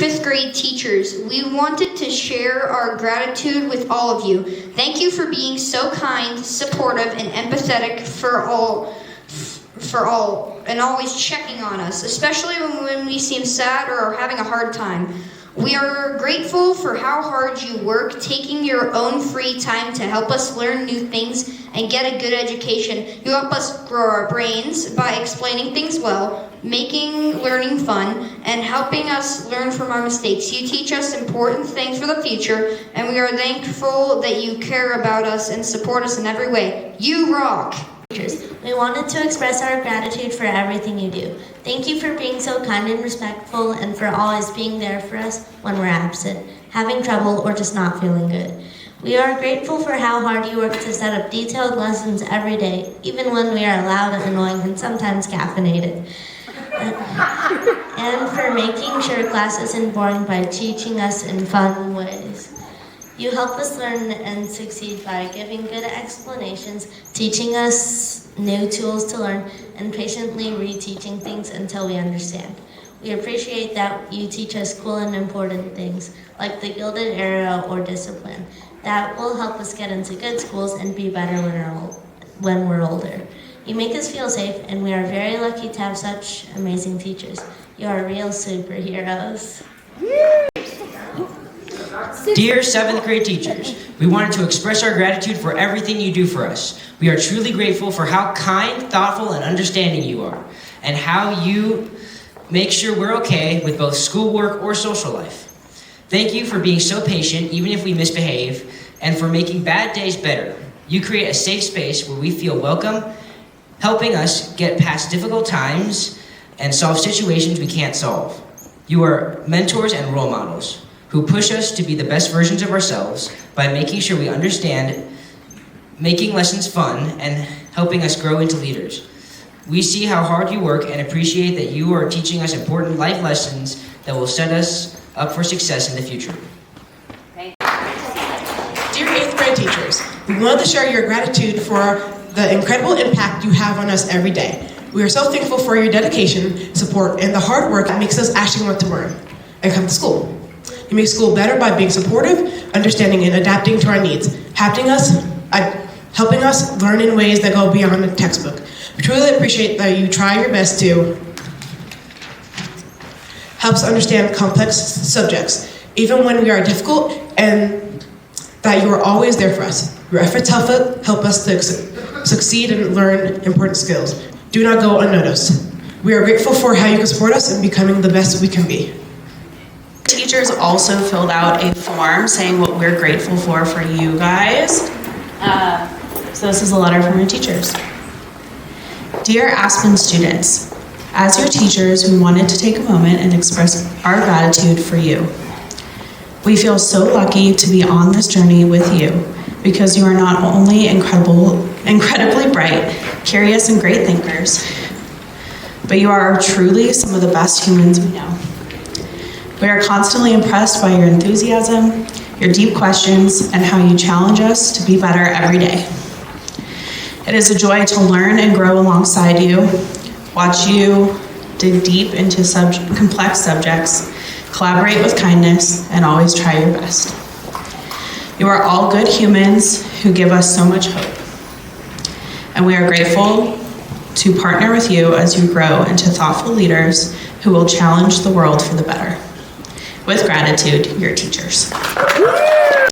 fifth grade teachers, we wanted to share our gratitude with all of you. Thank you for being so kind, supportive, and empathetic for all, and always checking on us, especially when we seem sad or are having a hard time. We are grateful for how hard you work, taking your own free time to help us learn new things and get a good education. You help us grow our brains by explaining things well, making learning fun, and helping us learn from our mistakes. You teach us important things for the future, and we are thankful that you care about us and support us in every way. You rock! We wanted to express our gratitude for everything you do. Thank you for being so kind and respectful, and for always being there for us when we're absent, having trouble, or just not feeling good. We are grateful for how hard you work to set up detailed lessons every day, even when we are loud, annoying, and sometimes caffeinated. And for making sure class isn't boring by teaching us in fun ways. You help us learn and succeed by giving good explanations, teaching us new tools to learn, and patiently reteaching things until we understand. We appreciate that you teach us cool and important things, like the Gilded Era or discipline, that will help us get into good schools and be better when we're older. You make us feel safe, and we are very lucky to have such amazing teachers. You are real superheroes. Dear 7th grade teachers, we wanted to express our gratitude for everything you do for us. We are truly grateful for how kind, thoughtful, and understanding you are, and how you make sure we're okay with both schoolwork or social life. Thank you for being so patient, even if we misbehave, and for making bad days better. You create a safe space where we feel welcome, helping us get past difficult times and solve situations we can't solve. You are mentors and role models who push us to be the best versions of ourselves by making sure we understand, making lessons fun, and helping us grow into leaders. We see how hard you work and appreciate that you are teaching us important life lessons that will set us up for success in the future. Dear 8th grade teachers, we wanted to share your gratitude for the incredible impact you have on us every day. We are so thankful for your dedication, support, and the hard work that makes us actually want to learn and come to school. You make school better by being supportive, understanding, and adapting to our needs, helping us learn in ways that go beyond the textbook. We truly appreciate that you try your best to help us understand complex subjects, even when we are difficult, and that you are always there for us. Your efforts help us to succeed and learn important skills. Do not go unnoticed. We are grateful for how you can support us in becoming the best we can be. Teachers also filled out a form saying what we're grateful for you guys. So this is a letter from your teachers. Dear Aspen students, as your teachers, we wanted to take a moment and express our gratitude for you. We feel so lucky to be on this journey with you because you are not only incredibly bright, curious, and great thinkers, but you are truly some of the best humans we know. We are constantly impressed by your enthusiasm, your deep questions, and how you challenge us to be better every day. It is a joy to learn and grow alongside you, watch you dig deep into complex subjects, collaborate with kindness, and always try your best. You are all good humans who give us so much hope. And we are grateful to partner with you as you grow into thoughtful leaders who will challenge the world for the better. With gratitude, your teachers.